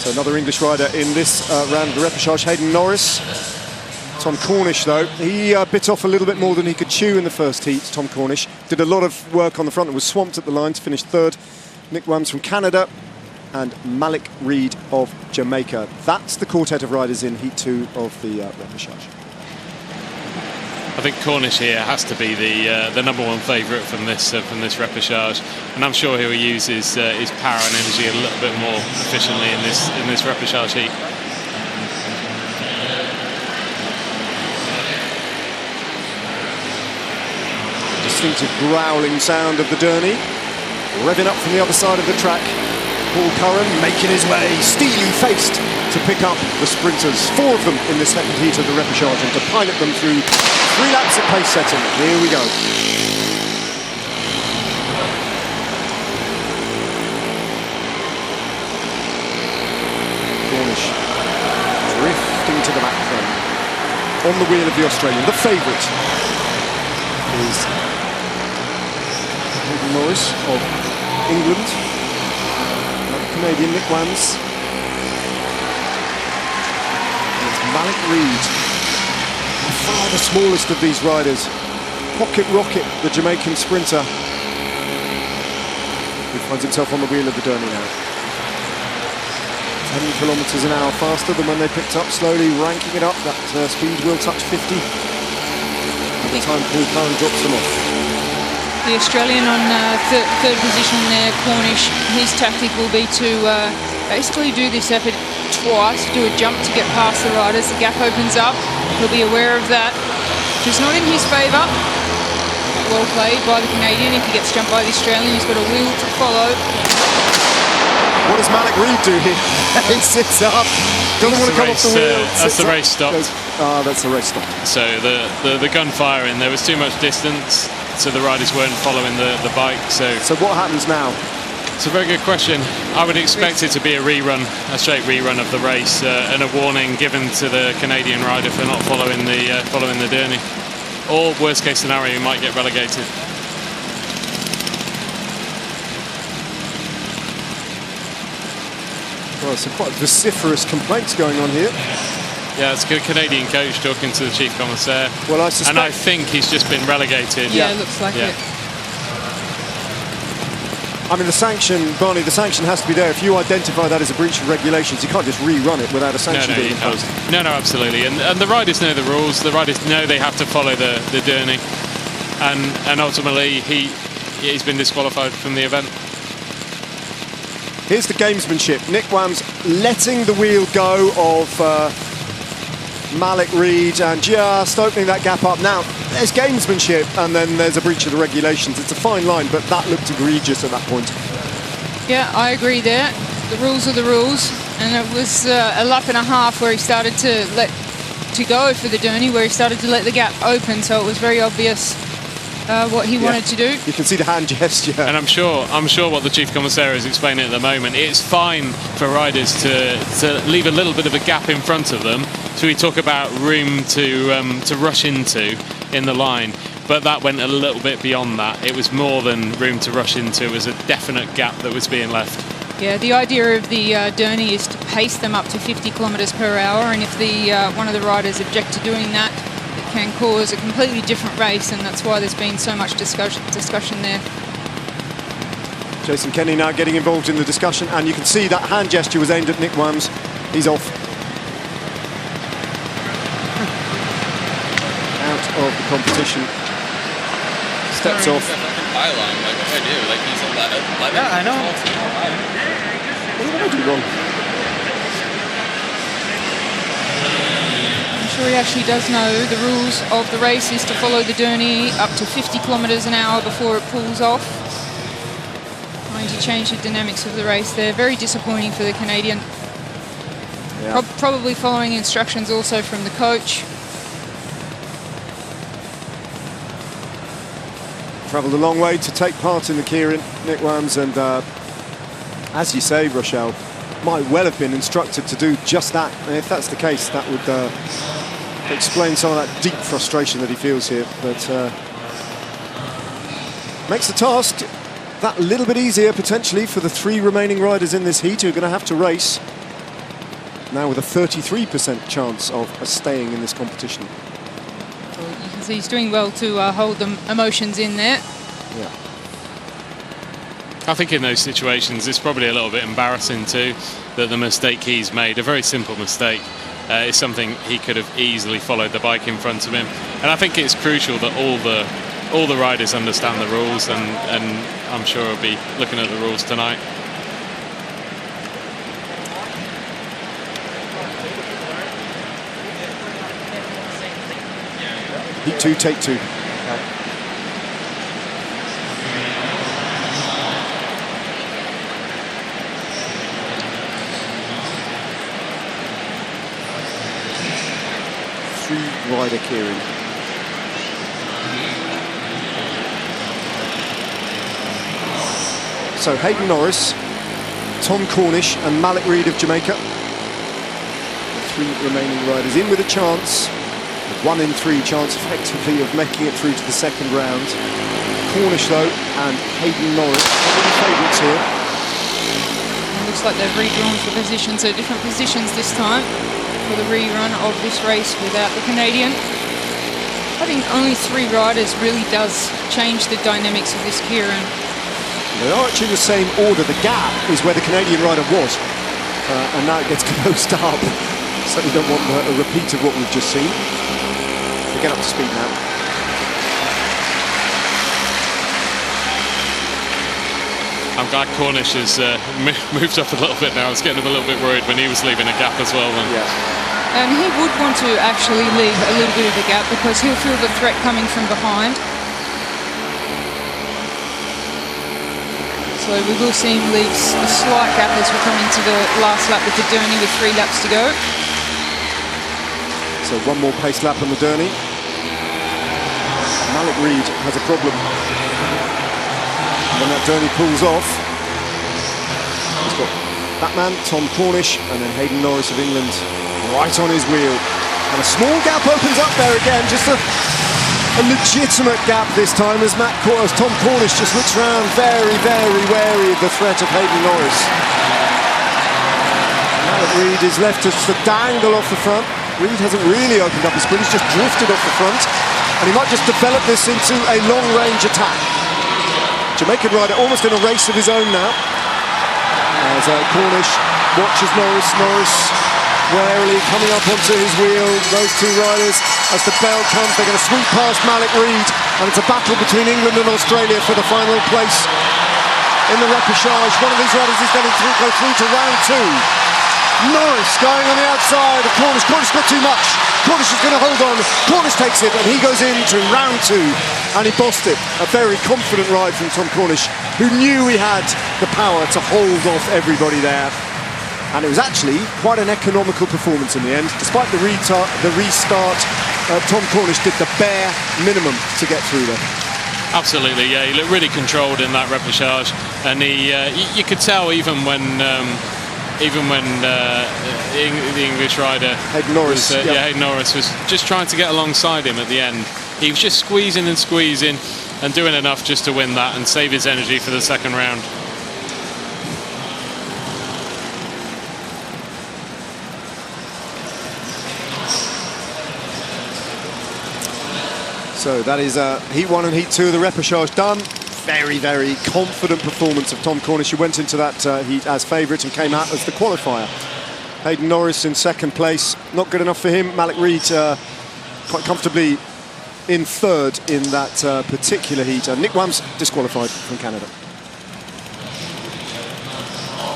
So another English rider in this round of the repechage, Hayden Norris. Tom Cornish, though, he bit off a little bit more than he could chew in the first heat. Tom Cornish did a lot of work on the front and was swamped at the lines, finished third. Nick Wams from Canada and Malik Reid of Jamaica. That's the quartet of riders in Heat 2 of the repechage. I think Cornish here has to be the #1 favourite from this repechage, and I'm sure he will use his power and energy a little bit more efficiently in this repechage heat. Distinctive growling sound of the Derny, revving up from the other side of the track. Paul Curran making his way, steely-faced, to pick up the sprinters. 4 of them in the second heat of the repechage, and to pilot them through 3 laps at pace setting. Here we go. Cornish drifting to the back then. On the wheel of the Australian, the favourite is Hayden Norris of England. Canadian Nick Wams. And it's Malik Reid, by far the smallest of these riders. Pocket Rocket, the Jamaican sprinter, who finds himself on the wheel of the Derny now. 10 kilometres an hour faster than when they picked up, slowly ranking it up. That speed will touch 50 by the time Paul Curran drops them off. The Australian on third position there, Cornish, his tactic will be to basically do this effort twice, do a jump to get past the riders. The gap opens up, he'll be aware of that. It's not in his favour. Well played by the Canadian. If he gets jumped by the Australian, he's got a wheel to follow. What does Malik Reid do here? He sits up, doesn't want to come off the wheel. That's the race stopped. That's the race stopped. So the gunfire in, there was too much distance, so the riders weren't following the bike. So what happens now? It's a very good question. I would expect it to be a rerun, a straight rerun of the race, and a warning given to the Canadian rider for not following the Derny. Or worst case scenario, he might get relegated. Well, some quite vociferous complaints going on here. Yeah, it's a good Canadian coach talking to the chief commissaire. Well, I suspect... And I think he's just been relegated. Yeah, it looks like it. I mean, the sanction, Barney, the sanction has to be there. If you identify that as a breach of regulations, you can't just rerun it without a sanction being imposed. No, absolutely. And the riders know the rules. The riders know they have to follow the Derny. And ultimately, he's been disqualified from the event. Here's the gamesmanship. Nick Wams letting the wheel go of Malik Reid and just opening that gap up. Now, there's gamesmanship and then there's a breach of the regulations. It's a fine line, but that looked egregious at that point. Yeah, I agree there. The rules are the rules. And it was a lap and a half where he started to go for the Derny, where he started to let the gap open, so it was very obvious what he wanted to do. You can see the hand gesture. And I'm sure what the chief commissaire is explaining at the moment. It's fine for riders to leave a little bit of a gap in front of them. So we talk about room to rush into in the line, but that went a little bit beyond that. It was more than room to rush into. It was a definite gap that was being left. Yeah, the idea of the Derny is to pace them up to 50 kilometres per hour, and if the one of the riders object to doing that, it can cause a completely different race, and that's why there's been so much discussion there. Jason Kenny now getting involved in the discussion, and you can see that hand gesture was aimed at Nick Wams. He's off. Out of the competition. Steps off. Pylon, like what do I do? Like he's 11. Yeah, I know. What did I do wrong? I'm sure he actually does know the rules of the race is to follow the Derny up to 50 kilometres an hour before it pulls off. Trying to change the dynamics of the race there. Very disappointing for the Canadian. Yeah. Probably following instructions also from the coach. Travelled a long way to take part in the Keirin, Nick Wams, and as you say, Rochelle, might well have been instructed to do just that. And if that's the case, that would explain some of that deep frustration that he feels here. But makes the task that little bit easier, potentially, for the 3 remaining riders in this heat who are going to have to race now with a 33% chance of staying in this competition. Well, you can see he's doing well to hold the emotions in there. Yeah. I think in those situations it's probably a little bit embarrassing too that the mistake he's made, a very simple mistake, is something he could have easily followed the bike in front of him. And I think it's crucial that all the riders understand the rules, and I'm sure he'll be looking at the rules tonight. Heat 2, take 2. Rider Keirin. So Hayden Norris, Tom Cornish and Malik Reid of Jamaica. The 3 remaining riders in with a chance, 1 in 3 chance effectively of making it through to the second round. Cornish though and Hayden Norris are the favourites here. It looks like they've redrawn for positions, so different positions this time for the rerun of this race without the Canadian. Having only 3 riders really does change the dynamics of this Keirin. They are actually in the same order. The gap is where the Canadian rider was, and now it gets closed up. Certainly don't want a repeat of what we've just seen. They get up to speed now. I'm glad Cornish has moved up a little bit now. I was getting him a little bit worried when he was leaving a gap as well. Yeah. And he would want to actually leave a little bit of a gap because he'll feel the threat coming from behind. So we will see him leave a slight gap as we come into the last lap with the Derny with 3 laps to go. So 1 more pace lap on the Derny. Malik Reid has a problem. When that Derny pulls off, he's got Batman, Tom Cornish, and then Hayden Norris of England right on his wheel. And a small gap opens up there again, just a legitimate gap this time as Tom Cornish just looks round very, very wary of the threat of Hayden Norris. Malik Reid is left to dangle off the front. Reid hasn't really opened up his sprint, he's just drifted off the front. And he might just develop this into a long-range attack. Jamaican rider almost in a race of his own now. As Cornish watches Norris warily coming up onto his wheel. Those 2 riders, as the bell comes, they're going to sweep past Malik Reid, and it's a battle between England and Australia for the final place in the repechage. One of these riders is going to go through to round 2. Norris going on the outside of Cornish. Cornish got too much. Cornish is going to hold on. Cornish takes it, and he goes into round 2, and he bossed it. A very confident ride from Tom Cornish, who knew he had the power to hold off everybody there. And it was actually quite an economical performance in the end. Despite the restart, Tom Cornish did the bare minimum to get through there. Absolutely, yeah. He looked really controlled in that repechage, and you could tell even when the English rider Hayden Norris, Hayden Norris was just trying to get alongside him at the end. He was just squeezing and squeezing and doing enough just to win that and save his energy for the second round. So that is Heat 1 and Heat 2 of the repechage done. Very, very confident performance of Tom Cornish, who went into that heat as favourite and came out as the qualifier. Hayden Norris in second place, not good enough for him. Malik Reid quite comfortably in third in that particular heat. Nick Wham's disqualified from Canada.